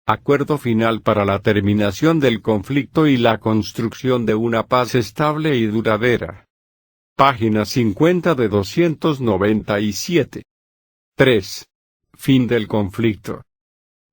Acuerdo final para la terminación del conflicto y la construcción de una paz estable y duradera. Página 50 de 297. 3. Fin del conflicto.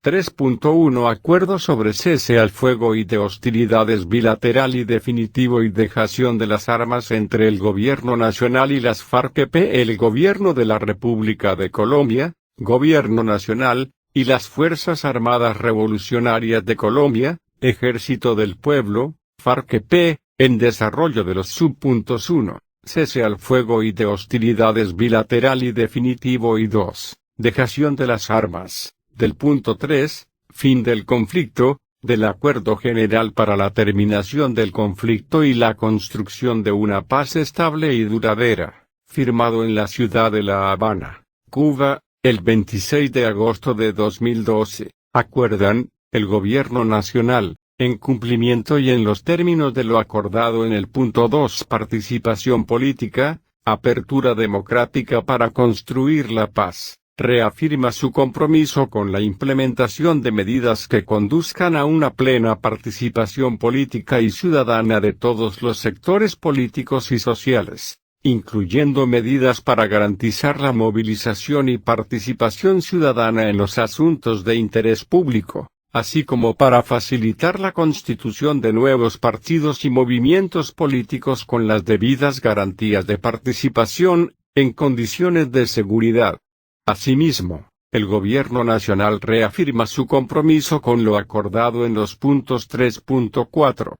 3.1 Acuerdo sobre cese al fuego y de hostilidades bilateral y definitivo y dejación de las armas entre el Gobierno Nacional y las FARC-EP. El Gobierno de la República de Colombia, Gobierno Nacional, y las Fuerzas Armadas Revolucionarias de Colombia, Ejército del Pueblo, FARC-EP, en desarrollo de los subpuntos 1. Cese al fuego y de hostilidades bilateral y definitivo y 2. Dejación de las armas. Del punto 3. Fin del conflicto, del Acuerdo General para la terminación del conflicto y la construcción de una paz estable y duradera, firmado en la ciudad de La Habana, Cuba, el 26 de agosto de 2012. Acuerdan, el Gobierno Nacional, en cumplimiento y en los términos de lo acordado en el punto 2. Participación política, apertura democrática para construir la paz. Reafirma su compromiso con la implementación de medidas que conduzcan a una plena participación política y ciudadana de todos los sectores políticos y sociales, incluyendo medidas para garantizar la movilización y participación ciudadana en los asuntos de interés público, así como para facilitar la constitución de nuevos partidos y movimientos políticos con las debidas garantías de participación, en condiciones de seguridad. Asimismo, el Gobierno Nacional reafirma su compromiso con lo acordado en los puntos 3.4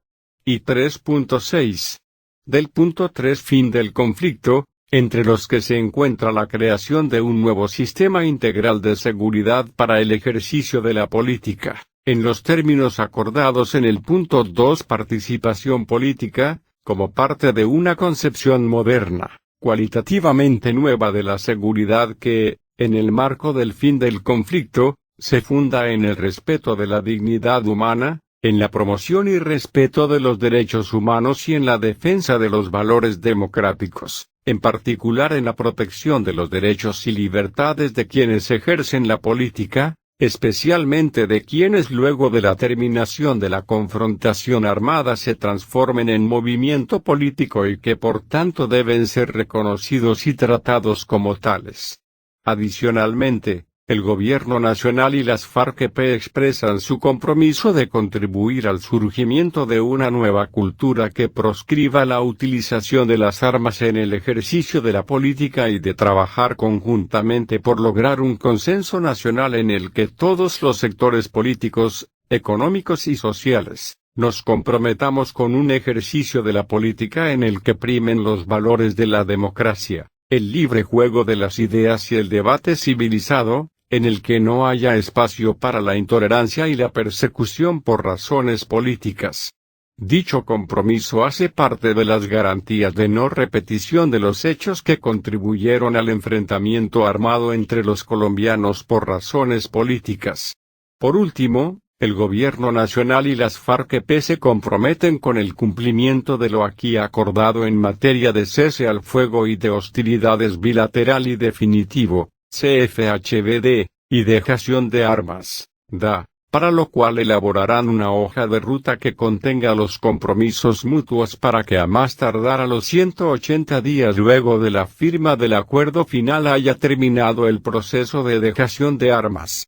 y 3.6 del punto 3. Fin del conflicto, entre los que se encuentra la creación de un nuevo sistema integral de seguridad para el ejercicio de la política, en los términos acordados en el punto 2. Participación política, como parte de una concepción moderna, cualitativamente nueva de la seguridad que, en el marco del fin del conflicto, se funda en el respeto de la dignidad humana, en la promoción y respeto de los derechos humanos y en la defensa de los valores democráticos, en particular en la protección de los derechos y libertades de quienes ejercen la política, especialmente de quienes luego de la terminación de la confrontación armada se transformen en movimiento político y que por tanto deben ser reconocidos y tratados como tales. Adicionalmente, el Gobierno Nacional y las FARC-EP expresan su compromiso de contribuir al surgimiento de una nueva cultura que proscriba la utilización de las armas en el ejercicio de la política y de trabajar conjuntamente por lograr un consenso nacional en el que todos los sectores políticos, económicos y sociales, nos comprometamos con un ejercicio de la política en el que primen los valores de la democracia, el libre juego de las ideas y el debate civilizado, en el que no haya espacio para la intolerancia y la persecución por razones políticas. Dicho compromiso hace parte de las garantías de no repetición de los hechos que contribuyeron al enfrentamiento armado entre los colombianos por razones políticas. Por último, el Gobierno Nacional y las FARC-EP se comprometen con el cumplimiento de lo aquí acordado en materia de cese al fuego y de hostilidades bilateral y definitivo, CFHBD, y dejación de armas, DA, para lo cual elaborarán una hoja de ruta que contenga los compromisos mutuos para que a más tardar a los 180 días luego de la firma del acuerdo final haya terminado el proceso de dejación de armas.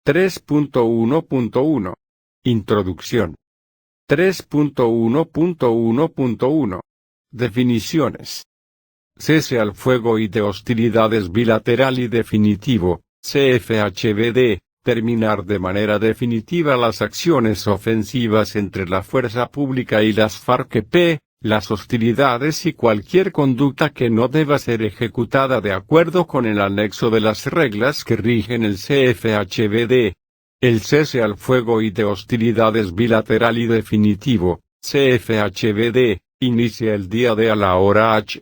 3.1.1. Introducción. 3.1.1.1. Definiciones. Cese al fuego y de hostilidades bilateral y definitivo, CFHBD, terminar de manera definitiva las acciones ofensivas entre la fuerza pública y las FARC-EP, las hostilidades y cualquier conducta que no deba ser ejecutada de acuerdo con el anexo de las reglas que rigen el CFHBD. El cese al fuego y de hostilidades bilateral y definitivo, CFHBD, inicia el día D a la hora H.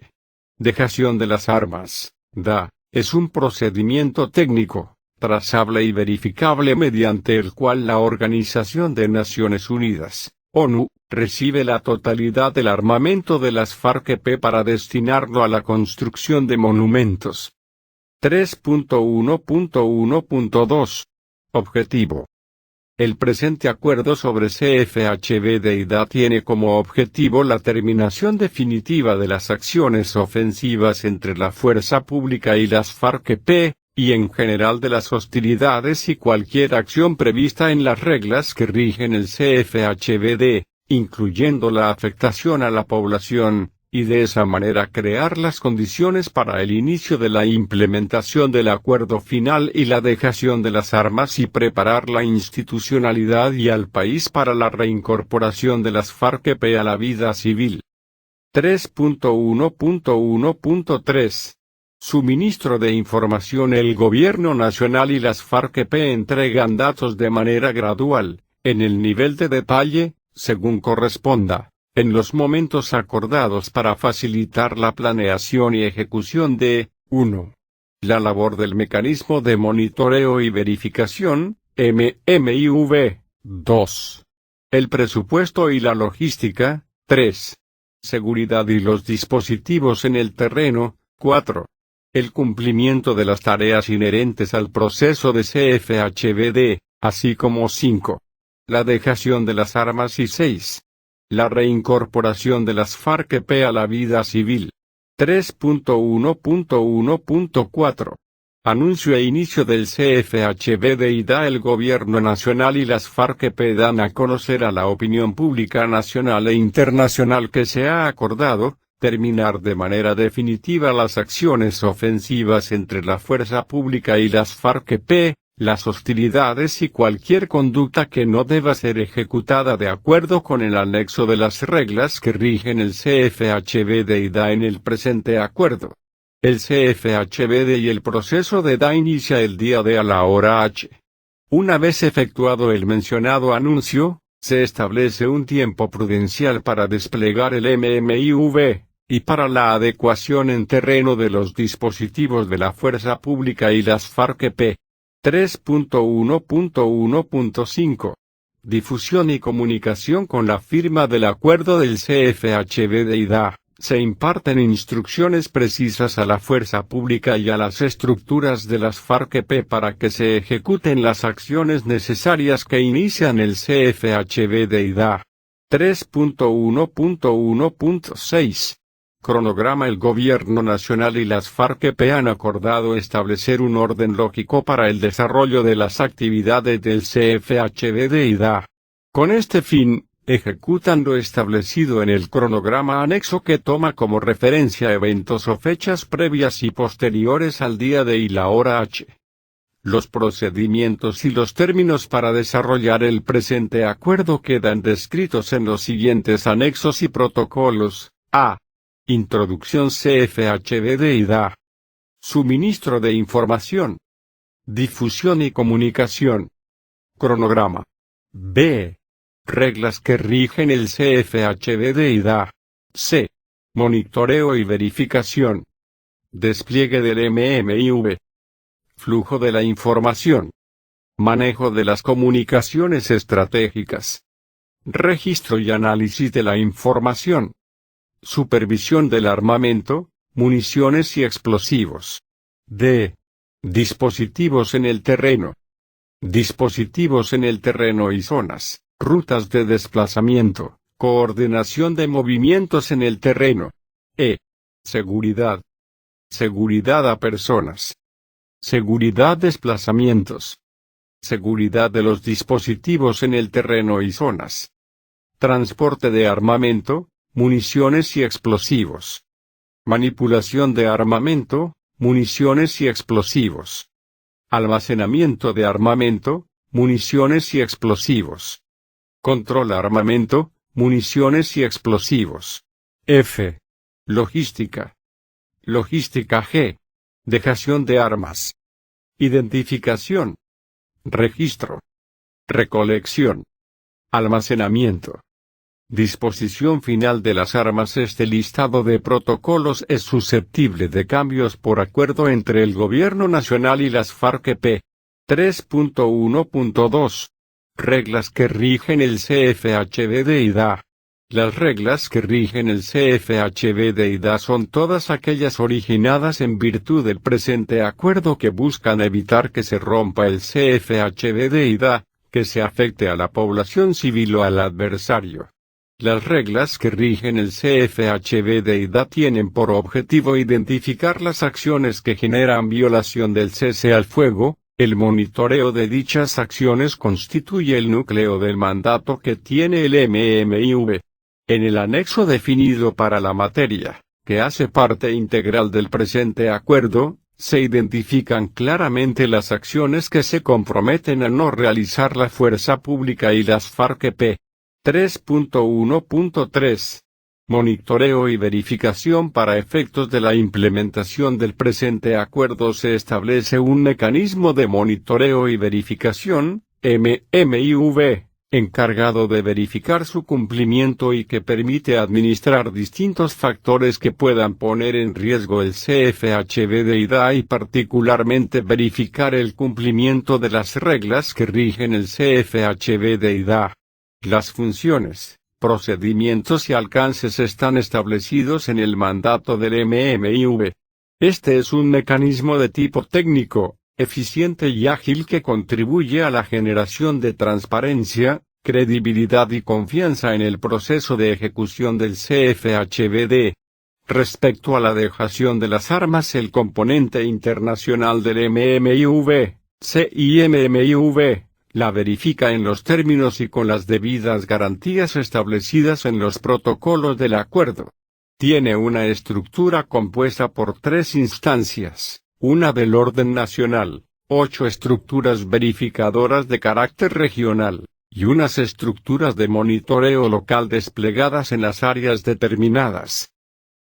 Dejación de las armas, DA, es un procedimiento técnico, trazable y verificable mediante el cual la Organización de Naciones Unidas, ONU, recibe la totalidad del armamento de las FARC-EP para destinarlo a la construcción de monumentos. 3.1.1.2. Objetivo. El presente acuerdo sobre CFHBD-IDA tiene como objetivo la terminación definitiva de las acciones ofensivas entre la fuerza pública y las FARC-EP, y en general de las hostilidades y cualquier acción prevista en las reglas que rigen el CFHBD, incluyendo la afectación a la población, y de esa manera crear las condiciones para el inicio de la implementación del acuerdo final y la dejación de las armas y preparar la institucionalidad y al país para la reincorporación de las FARC-EP a la vida civil. 3.1.1.3 Suministro de información. El Gobierno Nacional y las FARC-EP entregan datos de manera gradual, en el nivel de detalle, según corresponda, en los momentos acordados para facilitar la planeación y ejecución de 1. La labor del mecanismo de monitoreo y verificación, MMIV. 2. El presupuesto y la logística. 3. Seguridad y los dispositivos en el terreno. 4. El cumplimiento de las tareas inherentes al proceso de CFHBD, así como 5. La dejación de las armas y 6. La reincorporación de las FARC-EP a la vida civil. 3.1.1.4 Anuncio e inicio del CFHBD-IDA. El Gobierno Nacional y las FARC-EP dan a conocer a la opinión pública nacional e internacional que se ha acordado terminar de manera definitiva las acciones ofensivas entre la fuerza pública y las FARC-EP, las hostilidades y cualquier conducta que no deba ser ejecutada de acuerdo con el anexo de las reglas que rigen el CFHBD-IDA en el presente acuerdo. El CFHBD y el proceso de IDA inicia el día D a la hora H. Una vez efectuado el mencionado anuncio, se establece un tiempo prudencial para desplegar el MMIV, y para la adecuación en terreno de los dispositivos de la fuerza pública y las FARC-EP. 3.1.1.5 Difusión y comunicación. Con la firma del acuerdo del CFHBD-IDA, se imparten instrucciones precisas a la fuerza pública y a las estructuras de las FARC-EP para que se ejecuten las acciones necesarias que inician el CFHBD-IDA. 3.1.1.6 Cronograma. El Gobierno Nacional y las FARC-EP han acordado establecer un orden lógico para el desarrollo de las actividades del CFHBD-IDA. Con este fin, ejecutan lo establecido en el cronograma anexo que toma como referencia eventos o fechas previas y posteriores al día D y la hora H. Los procedimientos y los términos para desarrollar el presente acuerdo quedan descritos en los siguientes anexos y protocolos. A. Introducción. CFHBD-IDA. Suministro de información. Difusión y comunicación. Cronograma. B. Reglas que rigen el CFHBD-IDA. C. Monitoreo y verificación. Despliegue del MMIV. Flujo de la información. Manejo de las comunicaciones estratégicas. Registro y análisis de la información. Supervisión del armamento, municiones y explosivos. D. Dispositivos en el terreno. Dispositivos en el terreno y zonas, rutas de desplazamiento, coordinación de movimientos en el terreno. E. Seguridad. Seguridad a personas. Seguridad desplazamientos. Seguridad de los dispositivos en el terreno y zonas. Transporte de armamento, municiones y explosivos. Manipulación de armamento, municiones y explosivos. Almacenamiento de armamento, municiones y explosivos. Control armamento, municiones y explosivos. F. Logística. Logística. G. Dejación de armas. Identificación. Registro. Recolección. Almacenamiento. Disposición final de las armas. Este listado de protocolos es susceptible de cambios por acuerdo entre el Gobierno Nacional y las FARC-EP. 3.1.2 Reglas que rigen el CFHBD-IDA. Las reglas que rigen el CFHBD-IDA son todas aquellas originadas en virtud del presente acuerdo que buscan evitar que se rompa el CFHBD-IDA, que se afecte a la población civil o al adversario. Las reglas que rigen el CFHBD-IDA tienen por objetivo identificar las acciones que generan violación del cese al fuego. El monitoreo de dichas acciones constituye el núcleo del mandato que tiene el MMIV. En el anexo definido para la materia, que hace parte integral del presente acuerdo, se identifican claramente las acciones que se comprometen a no realizar la fuerza pública y las FARC-EP. 3.1.3. Monitoreo y verificación. Para efectos de la implementación del presente acuerdo se establece un mecanismo de monitoreo y verificación, MMIV, encargado de verificar su cumplimiento y que permite administrar distintos factores que puedan poner en riesgo el CFHBD-IDA y particularmente verificar el cumplimiento de las reglas que rigen el CFHBD-IDA. Las funciones, procedimientos y alcances están establecidos en el mandato del MMIV. Este es un mecanismo de tipo técnico, eficiente y ágil que contribuye a la generación de transparencia, credibilidad y confianza en el proceso de ejecución del CFHBD. Respecto a la dejación de las armas, el componente internacional del MMIV, CIMMIV, la verifica en los términos y con las debidas garantías establecidas en los protocolos del acuerdo. Tiene una estructura compuesta por 3 instancias, una del orden nacional, 8 estructuras verificadoras de carácter regional, y unas estructuras de monitoreo local desplegadas en las áreas determinadas.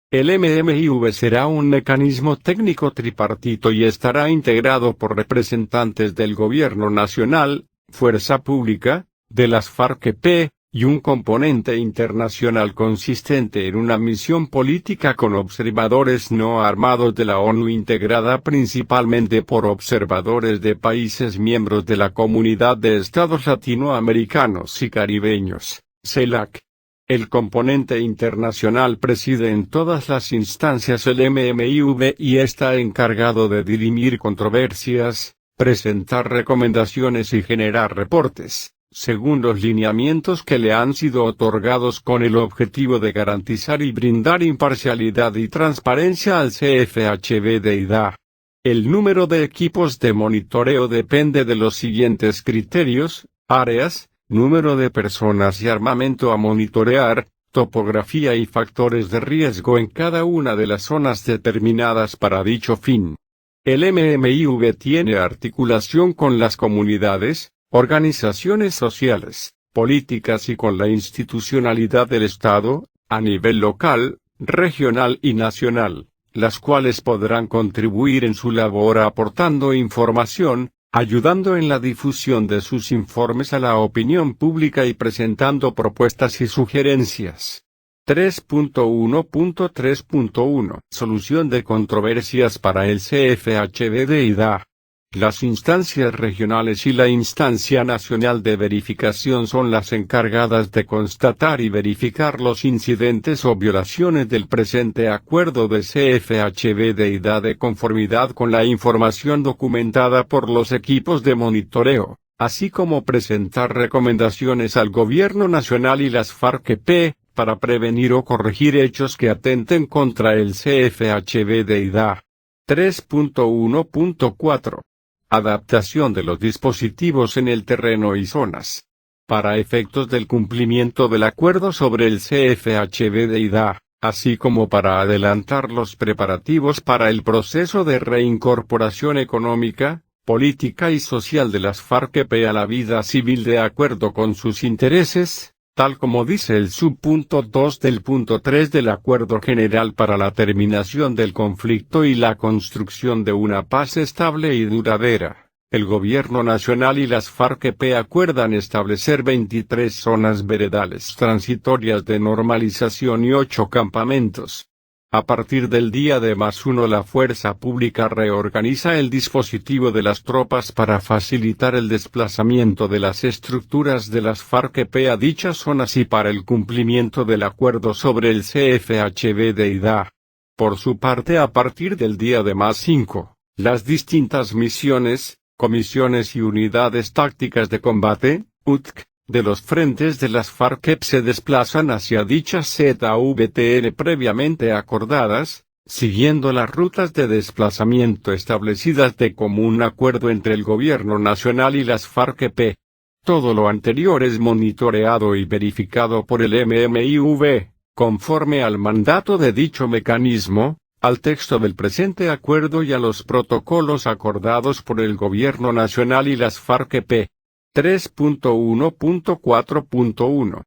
El MMIV será un mecanismo técnico tripartito y estará integrado por representantes del Gobierno Nacional, Fuerza Pública, de las FARC-EP, y un componente internacional consistente en una misión política con observadores no armados de la ONU integrada principalmente por observadores de países miembros de la Comunidad de Estados Latinoamericanos y Caribeños, CELAC. El componente internacional preside en todas las instancias el MMIV y está encargado de dirimir controversias, presentar recomendaciones y generar reportes, según los lineamientos que le han sido otorgados con el objetivo de garantizar y brindar imparcialidad y transparencia al CFHBD-IDA. El número de equipos de monitoreo depende de los siguientes criterios: áreas, número de personas y armamento a monitorear, topografía y factores de riesgo en cada una de las zonas determinadas para dicho fin. El MMIV tiene articulación con las comunidades, organizaciones sociales, políticas y con la institucionalidad del Estado, a nivel local, regional y nacional, las cuales podrán contribuir en su labor aportando información, ayudando en la difusión de sus informes a la opinión pública y presentando propuestas y sugerencias. 3.1.3.1 Solución de controversias para el CFHBD-IDA. Las instancias regionales y la instancia nacional de verificación son las encargadas de constatar y verificar los incidentes o violaciones del presente acuerdo de CFHBD-IDA de conformidad con la información documentada por los equipos de monitoreo, así como presentar recomendaciones al Gobierno Nacional y las FARC-EP, para prevenir o corregir hechos que atenten contra el CFHBD-IDA. 3.1.4 Adaptación de los dispositivos en el terreno y zonas. Para efectos del cumplimiento del acuerdo sobre el CFHBD-IDA, así como para adelantar los preparativos para el proceso de reincorporación económica, política y social de las FARC-EP a la vida civil de acuerdo con sus intereses, tal como dice el subpunto 2 del punto 3 del Acuerdo General para la Terminación del Conflicto y la Construcción de una Paz Estable y Duradera, el Gobierno Nacional y las FARC-EP acuerdan establecer 23 zonas veredales transitorias de normalización y 8 campamentos. A partir del día de +1 la fuerza pública reorganiza el dispositivo de las tropas para facilitar el desplazamiento de las estructuras de las FARC-EP a dichas zonas y para el cumplimiento del acuerdo sobre el CFHBD-IDA. Por su parte, a partir del día de +5, las distintas misiones, comisiones y unidades tácticas de combate, UTC, de los frentes de las FARC-EP se desplazan hacia dichas ZVTN previamente acordadas, siguiendo las rutas de desplazamiento establecidas de común acuerdo entre el Gobierno Nacional y las FARC-EP. Todo lo anterior es monitoreado y verificado por el MMIV, conforme al mandato de dicho mecanismo, al texto del presente acuerdo y a los protocolos acordados por el Gobierno Nacional y las FARC-EP. 3.1.4.1.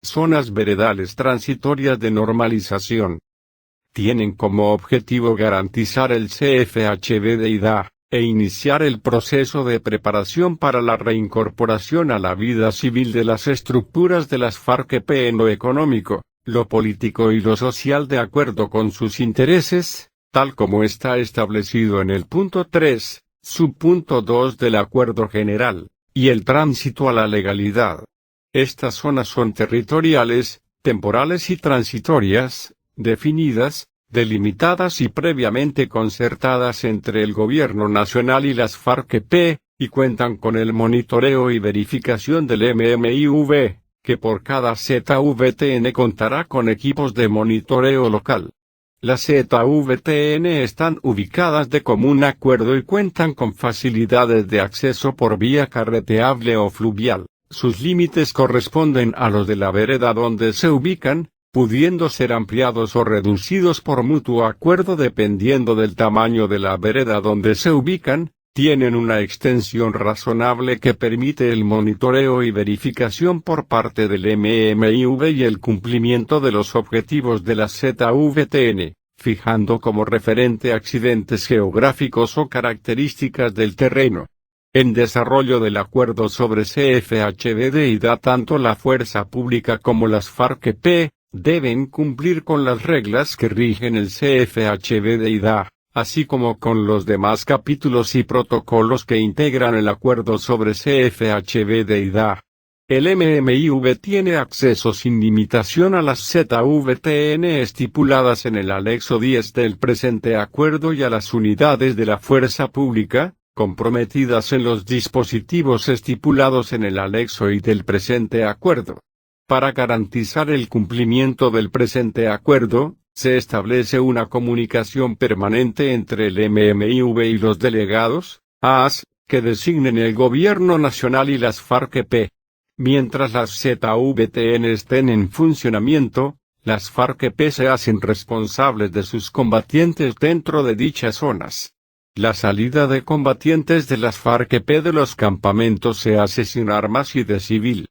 Zonas veredales transitorias de normalización. Tienen como objetivo garantizar el CFHBD-IDA, e iniciar el proceso de preparación para la reincorporación a la vida civil de las estructuras de las FARC-EP en lo económico, lo político y lo social de acuerdo con sus intereses, tal como está establecido en el punto 3, subpunto 2 del Acuerdo General, y el tránsito a la legalidad. Estas zonas son territoriales, temporales y transitorias, definidas, delimitadas y previamente concertadas entre el Gobierno Nacional y las FARC-EP, y cuentan con el monitoreo y verificación del MMIV, que por cada ZVTN contará con equipos de monitoreo local. Las ZVTN están ubicadas de común acuerdo y cuentan con facilidades de acceso por vía carreteable o fluvial. Sus límites corresponden a los de la vereda donde se ubican, pudiendo ser ampliados o reducidos por mutuo acuerdo dependiendo del tamaño de la vereda donde se ubican. Tienen una extensión razonable que permite el monitoreo y verificación por parte del MMIV y el cumplimiento de los objetivos de la ZVTN, fijando como referente accidentes geográficos o características del terreno. En desarrollo del acuerdo sobre CFHBD-IDA tanto la fuerza pública como las FARC-EP deben cumplir con las reglas que rigen el CFHBD-IDA, así como con los demás capítulos y protocolos que integran el acuerdo sobre CFHBD-IDA. El MMIV tiene acceso sin limitación a las ZVTN estipuladas en el anexo 10 del presente acuerdo y a las unidades de la fuerza pública, comprometidas en los dispositivos estipulados en el anexo y del presente acuerdo. Para garantizar el cumplimiento del presente acuerdo, se establece una comunicación permanente entre el MMIV y los delegados, AS, que designen el Gobierno Nacional y las FARC-EP. Mientras las ZVTN estén en funcionamiento, las FARC-EP se hacen responsables de sus combatientes dentro de dichas zonas. La salida de combatientes de las FARC-EP de los campamentos se hace sin armas y de civil.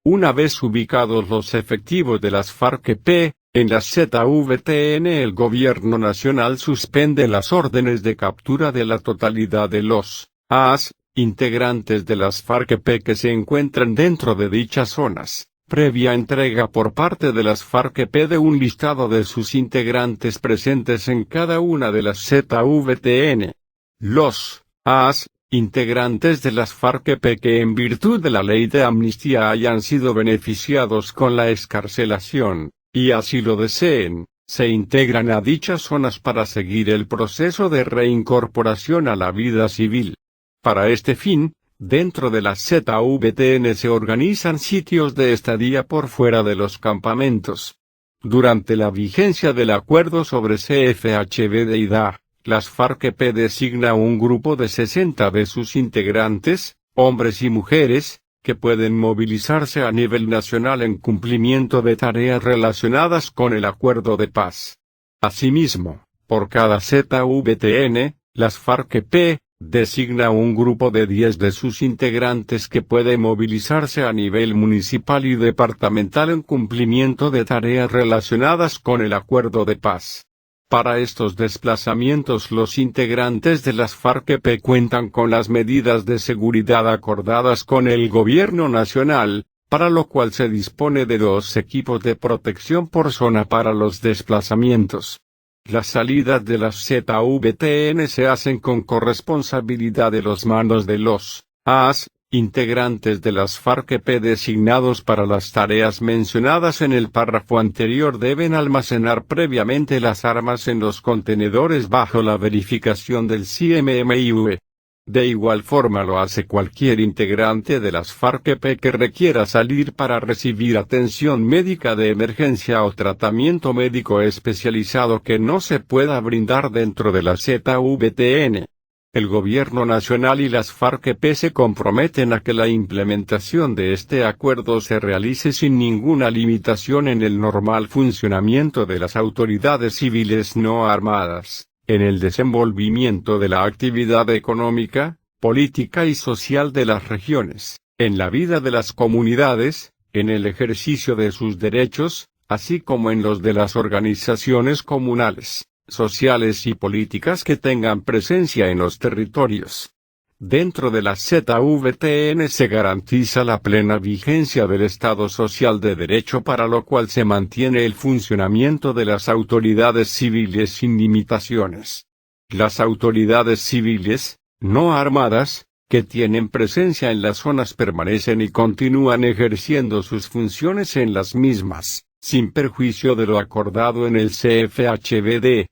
Una vez ubicados los efectivos de las FARC-EP, en las ZVTN el Gobierno Nacional suspende las órdenes de captura de la totalidad de los AS, integrantes de las FARC-EP que se encuentran dentro de dichas zonas, previa entrega por parte de las FARC-EP de un listado de sus integrantes presentes en cada una de las ZVTN. Los AS, integrantes de las FARC-EP que en virtud de la ley de amnistía hayan sido beneficiados con la excarcelación, y así lo deseen, se integran a dichas zonas para seguir el proceso de reincorporación a la vida civil. Para este fin, dentro de las ZVTN se organizan sitios de estadía por fuera de los campamentos. Durante la vigencia del acuerdo sobre CFHBD-IDA, las FARC-EP designa un grupo de 60 de sus integrantes, hombres y mujeres, que pueden movilizarse a nivel nacional en cumplimiento de tareas relacionadas con el acuerdo de paz. Asimismo, por cada ZVTN, las FARC-EP designa un grupo de 10 de sus integrantes que puede movilizarse a nivel municipal y departamental en cumplimiento de tareas relacionadas con el acuerdo de paz. Para estos desplazamientos los integrantes de las FARC-EP cuentan con las medidas de seguridad acordadas con el Gobierno Nacional, para lo cual se dispone de 2 equipos de protección por zona para los desplazamientos. Las salidas de las ZVTN se hacen con corresponsabilidad de los mandos de los AS, integrantes de las FARC-EP designados para las tareas mencionadas en el párrafo anterior deben almacenar previamente las armas en los contenedores bajo la verificación del CMMIV. De igual forma lo hace cualquier integrante de las FARC-EP que requiera salir para recibir atención médica de emergencia o tratamiento médico especializado que no se pueda brindar dentro de la ZVTN. El Gobierno Nacional y las FARC-EP se comprometen a que la implementación de este acuerdo se realice sin ninguna limitación en el normal funcionamiento de las autoridades civiles no armadas, en el desenvolvimiento de la actividad económica, política y social de las regiones, en la vida de las comunidades, en el ejercicio de sus derechos, así como en los de las organizaciones comunales, sociales y políticas que tengan presencia en los territorios. Dentro de la ZVTN se garantiza la plena vigencia del Estado Social de Derecho, para lo cual se mantiene el funcionamiento de las autoridades civiles sin limitaciones. Las autoridades civiles, no armadas, que tienen presencia en las zonas permanecen y continúan ejerciendo sus funciones en las mismas, sin perjuicio de lo acordado en el CFHBD.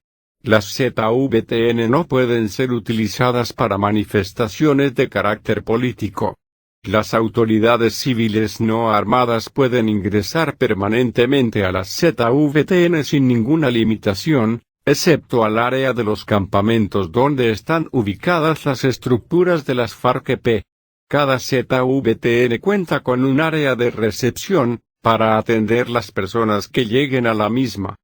Las ZVTN no pueden ser utilizadas para manifestaciones de carácter político. Las autoridades civiles no armadas pueden ingresar permanentemente a las ZVTN sin ninguna limitación, excepto al área de los campamentos donde están ubicadas las estructuras de las FARC-EP. Cada ZVTN cuenta con un área de recepción, para atender las personas que lleguen a la misma.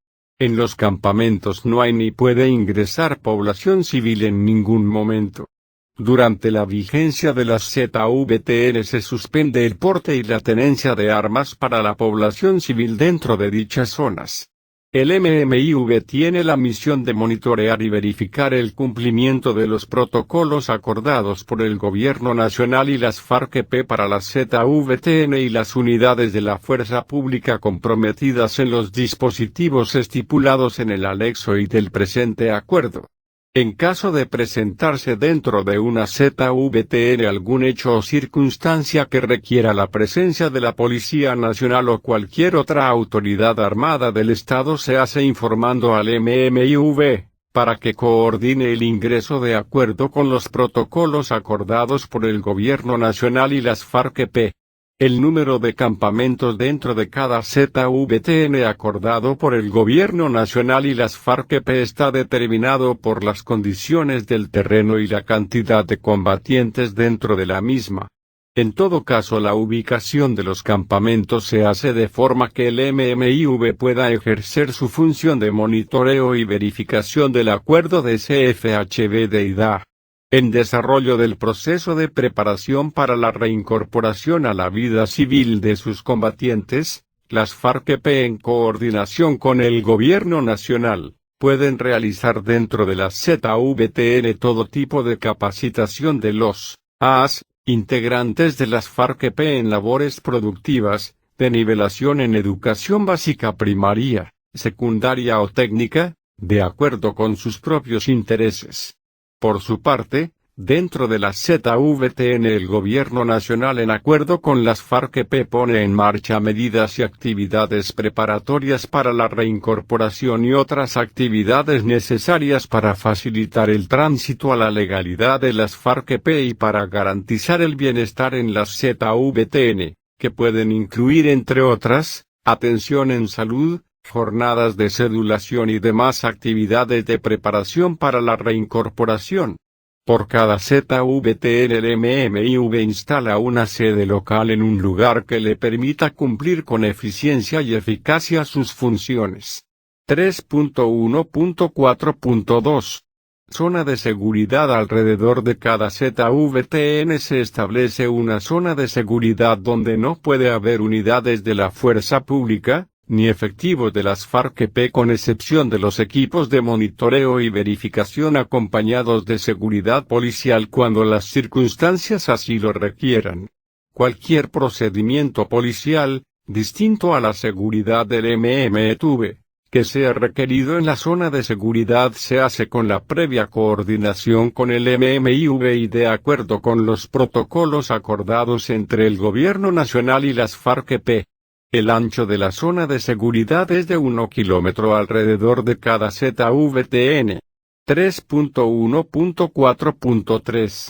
En los campamentos no hay ni puede ingresar población civil en ningún momento. Durante la vigencia de las ZVTN se suspende el porte y la tenencia de armas para la población civil dentro de dichas zonas. El MMIV tiene la misión de monitorear y verificar el cumplimiento de los protocolos acordados por el Gobierno Nacional y las FARC-EP para las ZVTN y las unidades de la fuerza pública comprometidas en los dispositivos estipulados en el anexo y del presente acuerdo. En caso de presentarse dentro de una ZVTN algún hecho o circunstancia que requiera la presencia de la Policía Nacional o cualquier otra autoridad armada del Estado, se hace informando al MMIV, para que coordine el ingreso de acuerdo con los protocolos acordados por el Gobierno Nacional y las FARC-EP. El número de campamentos dentro de cada ZVTN acordado por el Gobierno Nacional y las FARC-EP está determinado por las condiciones del terreno y la cantidad de combatientes dentro de la misma. En todo caso, la ubicación de los campamentos se hace de forma que el MMIV pueda ejercer su función de monitoreo y verificación del acuerdo de CFHBD-IDA. En desarrollo del proceso de preparación para la reincorporación a la vida civil de sus combatientes, las FARC-EP, en coordinación con el Gobierno Nacional, pueden realizar dentro de la ZVTN todo tipo de capacitación de los AS, integrantes de las FARC-EP en labores productivas, de nivelación en educación básica primaria, secundaria o técnica, de acuerdo con sus propios intereses. Por su parte, dentro de la ZVTN el Gobierno Nacional, en acuerdo con las FARC-EP, pone en marcha medidas y actividades preparatorias para la reincorporación y otras actividades necesarias para facilitar el tránsito a la legalidad de las FARC-EP y para garantizar el bienestar en las ZVTN, que pueden incluir, entre otras, atención en salud, jornadas de cedulación y demás actividades de preparación para la reincorporación. Por cada ZVTN el MMIV instala una sede local en un lugar que le permita cumplir con eficiencia y eficacia sus funciones. 3.1.4.2. Zona de seguridad. Alrededor de cada ZVTN se establece una zona de seguridad donde no puede haber unidades de la fuerza pública, ni efectivos de las FARC-EP, con excepción de los equipos de monitoreo y verificación acompañados de seguridad policial cuando las circunstancias así lo requieran. Cualquier procedimiento policial, distinto a la seguridad del MMIV, que sea requerido en la zona de seguridad se hace con la previa coordinación con el MMIV y de acuerdo con los protocolos acordados entre el Gobierno Nacional y las FARC-EP. El ancho de la zona de seguridad es de 1 kilómetro alrededor de cada ZVTN. 3.1.4.3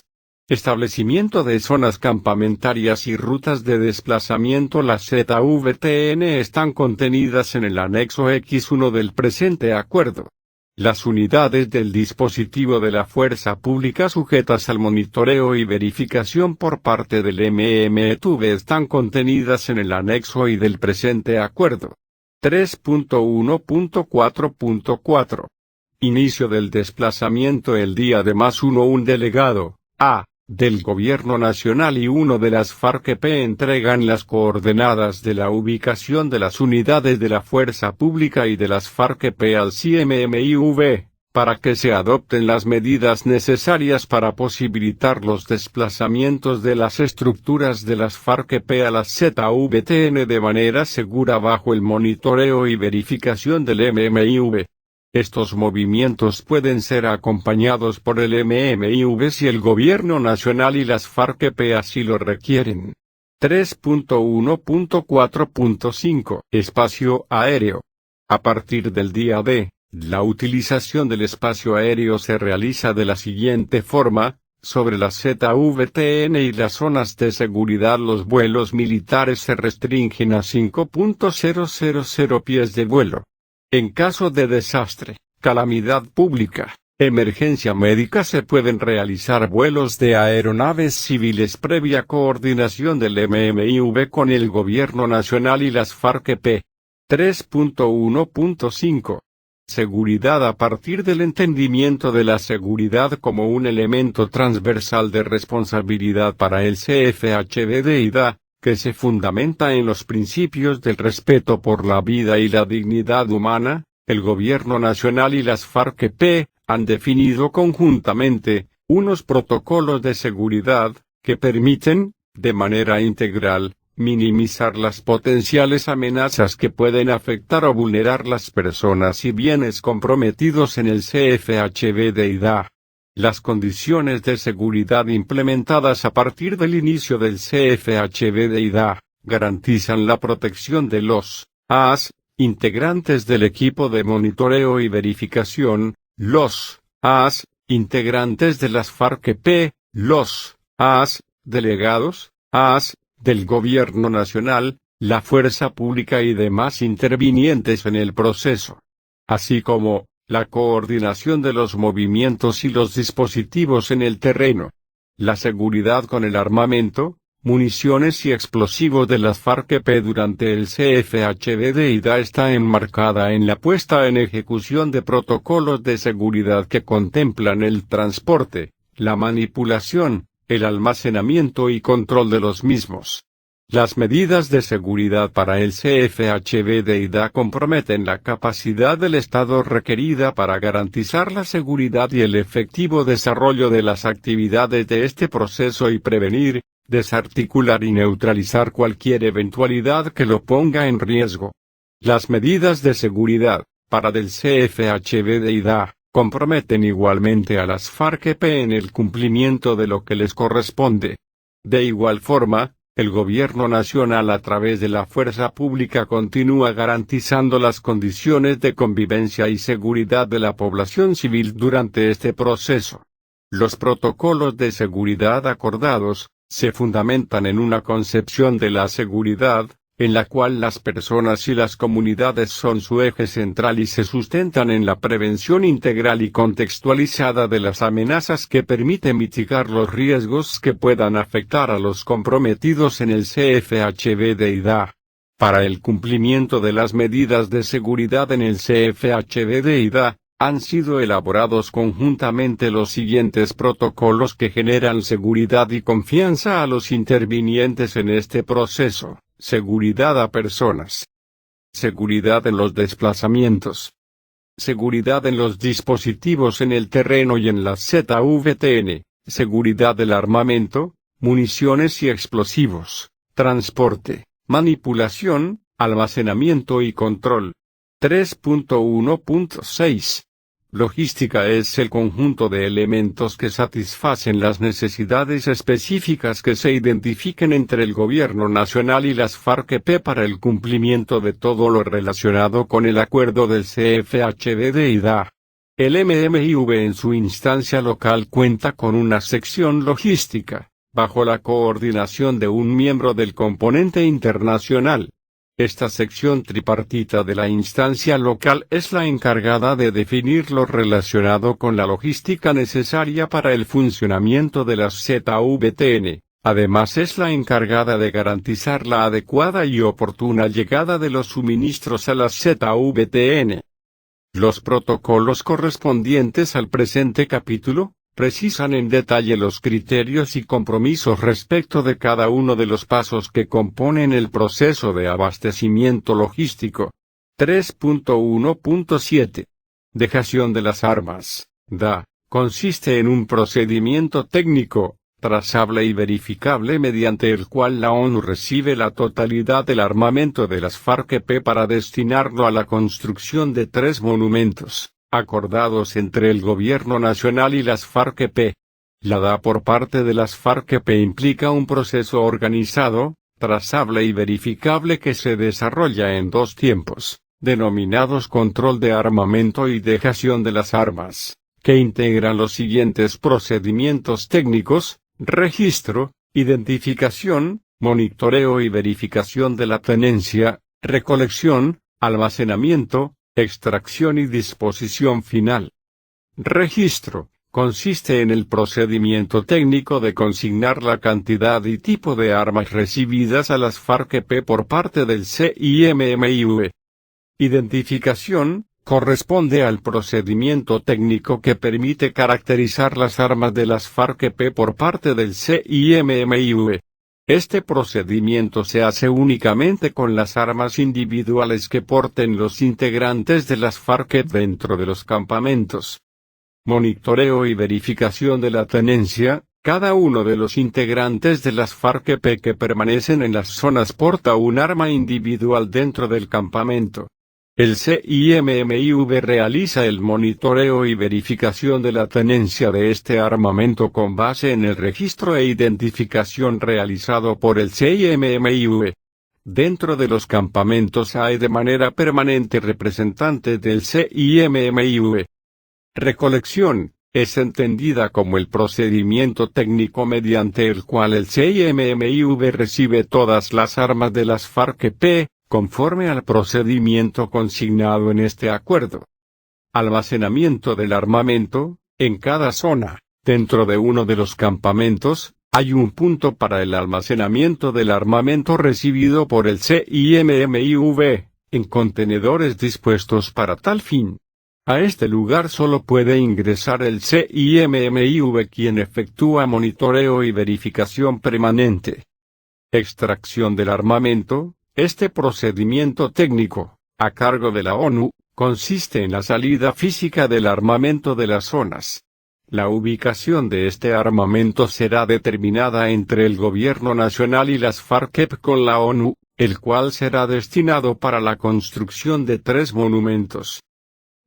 Establecimiento de zonas campamentarias y rutas de desplazamiento. Las ZVTN están contenidas en el anexo X1 del presente acuerdo. Las unidades del dispositivo de la fuerza pública sujetas al monitoreo y verificación por parte del MMTV están contenidas en el anexo I del presente acuerdo. 3.1.4.4. Inicio del desplazamiento el día de +1. Un delegado, A, del Gobierno Nacional y uno de las FARC-EP entregan las coordenadas de la ubicación de las unidades de la fuerza pública y de las FARC-EP al CMMIV, para que se adopten las medidas necesarias para posibilitar los desplazamientos de las estructuras de las FARC-EP a las ZVTN de manera segura bajo el monitoreo y verificación del MMIV. Estos movimientos pueden ser acompañados por el MMIV si el Gobierno Nacional y las FARC-EP así lo requieren. 3.1.4.5. Espacio aéreo. A partir del día D, la utilización del espacio aéreo se realiza de la siguiente forma: sobre las ZVTN y las zonas de seguridad los vuelos militares se restringen a 5.000 pies de vuelo. En caso de desastre, calamidad pública, emergencia médica se pueden realizar vuelos de aeronaves civiles previa coordinación del MMIV con el Gobierno Nacional y las FARC-EP. 3.1.5. Seguridad. A partir del entendimiento de la seguridad como un elemento transversal de responsabilidad para el CFHBD-IDA, que se fundamenta en los principios del respeto por la vida y la dignidad humana, el Gobierno Nacional y las FARC-EP han definido conjuntamente unos protocolos de seguridad que permiten, de manera integral, minimizar las potenciales amenazas que pueden afectar o vulnerar las personas y bienes comprometidos en el CFHBD-IDA. Las condiciones de seguridad implementadas a partir del inicio del CFHBD-IDA garantizan la protección de los AS, integrantes del equipo de monitoreo y verificación, los AS, integrantes de las FARC-EP, los AS, delegados, AS, del Gobierno Nacional, la fuerza pública y demás intervinientes en el proceso, así como la coordinación de los movimientos y los dispositivos en el terreno. La seguridad con el armamento, municiones y explosivos de las FARC-EP durante el CFHBD-IDA está enmarcada en la puesta en ejecución de protocolos de seguridad que contemplan el transporte, la manipulación, el almacenamiento y control de los mismos. Las medidas de seguridad para el CFHBD-IDA comprometen la capacidad del Estado requerida para garantizar la seguridad y el efectivo desarrollo de las actividades de este proceso y prevenir, desarticular y neutralizar cualquier eventualidad que lo ponga en riesgo. Las medidas de seguridad, para del CFHBD-IDA, comprometen igualmente a las FARC-EP en el cumplimiento de lo que les corresponde. De igual forma, el Gobierno Nacional a través de la fuerza pública continúa garantizando las condiciones de convivencia y seguridad de la población civil durante este proceso. Los protocolos de seguridad acordados se fundamentan en una concepción de la seguridad, en la cual las personas y las comunidades son su eje central y se sustentan en la prevención integral y contextualizada de las amenazas que permite mitigar los riesgos que puedan afectar a los comprometidos en el CFHBD-IDA. Para el cumplimiento de las medidas de seguridad en el CFHBD-IDA, han sido elaborados conjuntamente los siguientes protocolos que generan seguridad y confianza a los intervinientes en este proceso. Seguridad a personas. Seguridad en los desplazamientos. Seguridad en los dispositivos en el terreno y en las ZVTN. Seguridad del armamento, municiones y explosivos. Transporte, manipulación, almacenamiento y control. 3.1.6. Logística es el conjunto de elementos que satisfacen las necesidades específicas que se identifiquen entre el Gobierno Nacional y las FARC-EP para el cumplimiento de todo lo relacionado con el acuerdo del CFHBD-IDA. El MMIV en su instancia local cuenta con una sección logística, bajo la coordinación de un miembro del componente internacional. Esta sección tripartita de la instancia local es la encargada de definir lo relacionado con la logística necesaria para el funcionamiento de las ZVTN. Además es la encargada de garantizar la adecuada y oportuna llegada de los suministros a las ZVTN. Los protocolos correspondientes al presente capítulo precisan en detalle los criterios y compromisos respecto de cada uno de los pasos que componen el proceso de abastecimiento logístico. 3.1.7. Dejación de las armas. DA. Consiste en un procedimiento técnico, trazable y verificable mediante el cual la ONU recibe la totalidad del armamento de las FARC-EP para destinarlo a la construcción de 3 monumentos acordados entre el Gobierno Nacional y las FARC-EP. La DA por parte de las FARC-EP implica un proceso organizado, trazable y verificable que se desarrolla en 2 tiempos, denominados control de armamento y dejación de las armas, que integran los siguientes procedimientos técnicos: registro, identificación, monitoreo y verificación de la tenencia, recolección, almacenamiento, extracción y disposición final. Registro. Consiste en el procedimiento técnico de consignar la cantidad y tipo de armas recibidas a las FARC-EP por parte del CIMMIV. Identificación. Corresponde al procedimiento técnico que permite caracterizar las armas de las FARC-EP por parte del CIMMIV. Este procedimiento se hace únicamente con las armas individuales que porten los integrantes de las FARC-EP dentro de los campamentos. Monitoreo y verificación de la tenencia. Cada uno de los integrantes de las FARC-EP que permanecen en las zonas porta un arma individual dentro del campamento. El CIMMIV realiza el monitoreo y verificación de la tenencia de este armamento con base en el registro e identificación realizado por el CIMMIV. Dentro de los campamentos hay de manera permanente representantes del CIMMIV. Recolección. Es entendida como el procedimiento técnico mediante el cual el CIMMIV recibe todas las armas de las FARC-EP, conforme al procedimiento consignado en este acuerdo. Almacenamiento del armamento. En cada zona, dentro de uno de los campamentos, hay un punto para el almacenamiento del armamento recibido por el CIMMIV, en contenedores dispuestos para tal fin. A este lugar solo puede ingresar el CIMMIV, quien efectúa monitoreo y verificación permanente. Extracción del armamento. Este procedimiento técnico, a cargo de la ONU, consiste en la salida física del armamento de las zonas. La ubicación de este armamento será determinada entre el Gobierno Nacional y las FARC-EP con la ONU, el cual será destinado para la construcción de 3 monumentos.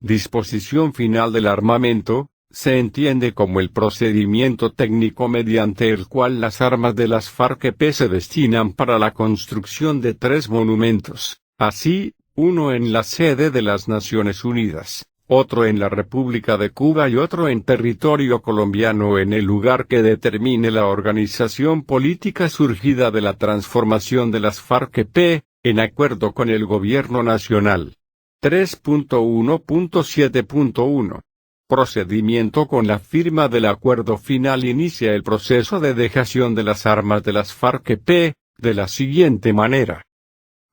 Disposición final del armamento. Se entiende como el procedimiento técnico mediante el cual las armas de las FARC-EP se destinan para la construcción de 3 monumentos, así, uno en la sede de las Naciones Unidas, otro en la República de Cuba y otro en territorio colombiano en el lugar que determine la organización política surgida de la transformación de las FARC-EP, en acuerdo con el Gobierno Nacional. 3.1.7.1. Procedimiento. Con la firma del acuerdo final inicia el proceso de dejación de las armas de las FARC-EP, de la siguiente manera.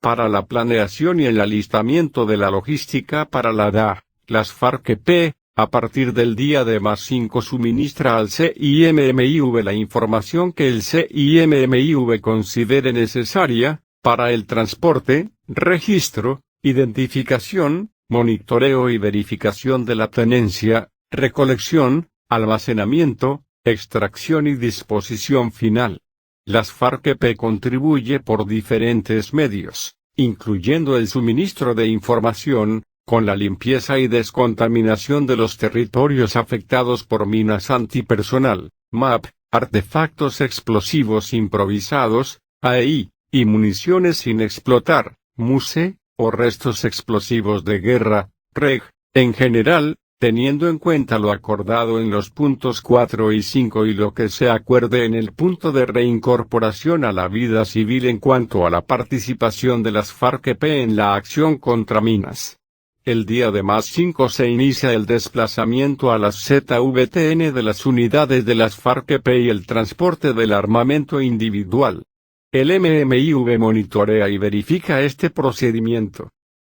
Para la planeación y el alistamiento de la logística para la DA, las FARC-EP, a partir del día de +5 suministra al CIMMIV la información que el CIMMIV considere necesaria, para el transporte, registro, identificación, monitoreo y verificación de la tenencia, recolección, almacenamiento, extracción y disposición final. Las FARC-EP contribuye por diferentes medios, incluyendo el suministro de información, con la limpieza y descontaminación de los territorios afectados por minas antipersonal, MAP, artefactos explosivos improvisados, AEI, y municiones sin explotar, MUSE, o restos explosivos de guerra, REG. En general, teniendo en cuenta lo acordado en los puntos 4 y 5 y lo que se acuerde en el punto de reincorporación a la vida civil en cuanto a la participación de las FARC-EP en la acción contra minas. El día de más 5 se inicia el desplazamiento a las ZVTN de las unidades de las FARC-EP y el transporte del armamento individual. El MMIV monitorea y verifica este procedimiento.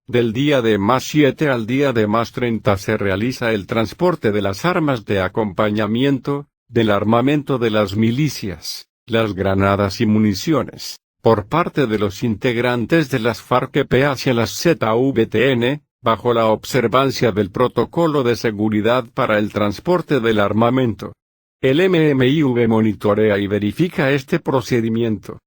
Del día de más 7 al día de más 30 se realiza el transporte de las armas de acompañamiento, del armamento de las milicias, las granadas y municiones, por parte de los integrantes de las FARC-EP hacia las ZVTN, bajo la observancia del protocolo de seguridad para el transporte del armamento. El MMIV monitorea y verifica este procedimiento.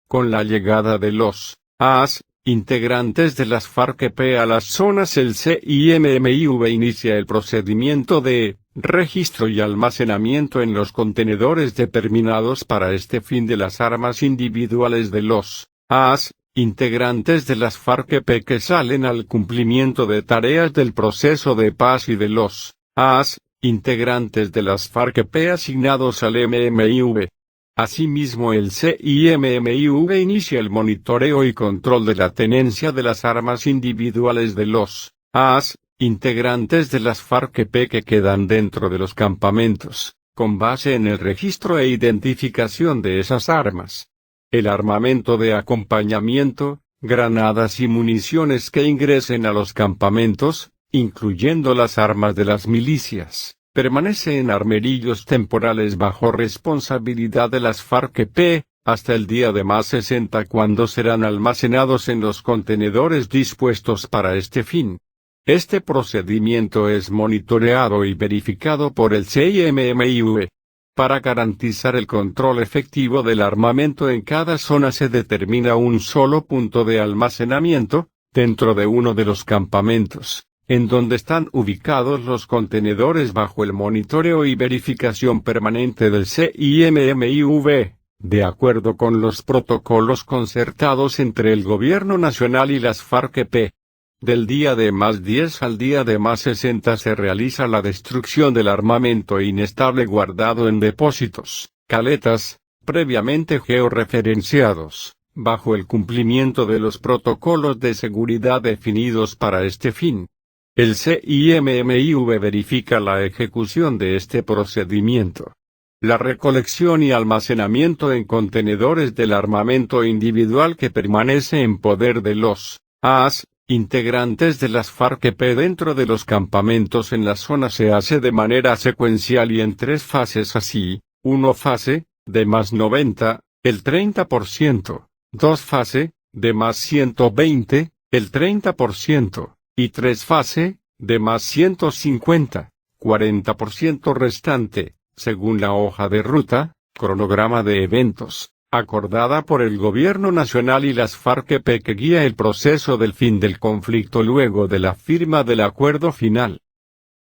Con la llegada de los AS, integrantes de las FARC-EP a las zonas, el CIMMIV inicia el procedimiento de registro y almacenamiento en los contenedores determinados para este fin de las armas individuales de los AS, integrantes de las FARC-EP que salen al cumplimiento de tareas del proceso de paz y de los AS, integrantes de las FARC-EP asignados al MMIV. Asimismo, el CIMMIV inicia el monitoreo y control de la tenencia de las armas individuales de los AS, integrantes de las FARC-EP que quedan dentro de los campamentos, con base en el registro e identificación de esas armas. El armamento de acompañamiento, granadas y municiones que ingresen a los campamentos, incluyendo las armas de las milicias, permanece en armerillos temporales bajo responsabilidad de las FARC-EP, hasta el día de más 60 cuando serán almacenados en los contenedores dispuestos para este fin. Este procedimiento es monitoreado y verificado por el CIMMIV. Para garantizar el control efectivo del armamento en cada zona se determina un solo punto de almacenamiento, dentro de uno de los campamentos, en donde están ubicados los contenedores bajo el monitoreo y verificación permanente del CIMMIV, de acuerdo con los protocolos concertados entre el Gobierno Nacional y las FARC-EP. Del día de más 10 al día de más 60 se realiza la destrucción del armamento inestable guardado en depósitos, caletas, previamente georreferenciados, bajo el cumplimiento de los protocolos de seguridad definidos para este fin. El CIMMIV verifica la ejecución de este procedimiento. La recolección y almacenamiento en contenedores del armamento individual que permanece en poder de los AS, integrantes de las FARC-EP dentro de los campamentos en la zona se hace de manera secuencial y en 3 fases así: 1 fase, de más 90, el 30%, 2 fase, de más 120, el 30%, y 3 fase, de más 150, 40% restante, según la hoja de ruta, cronograma de eventos, acordada por el Gobierno Nacional y las FARC-EP que guía el proceso del fin del conflicto luego de la firma del acuerdo final.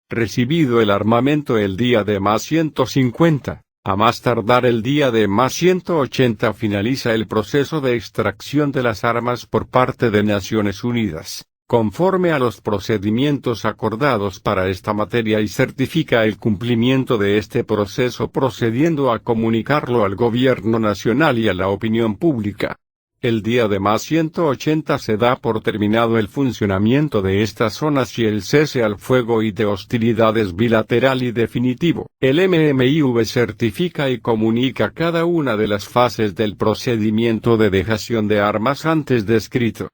Recibido el armamento el día de más 150, a más tardar el día de más 180 finaliza el proceso de extracción de las armas por parte de Naciones Unidas, conforme a los procedimientos acordados para esta materia y certifica el cumplimiento de este proceso procediendo a comunicarlo al Gobierno Nacional y a la opinión pública. El día de más 180 se da por terminado el funcionamiento de estas zonas y el cese al fuego y de hostilidades bilateral y definitivo. El MMIV certifica y comunica cada una de las fases del procedimiento de dejación de armas antes descrito.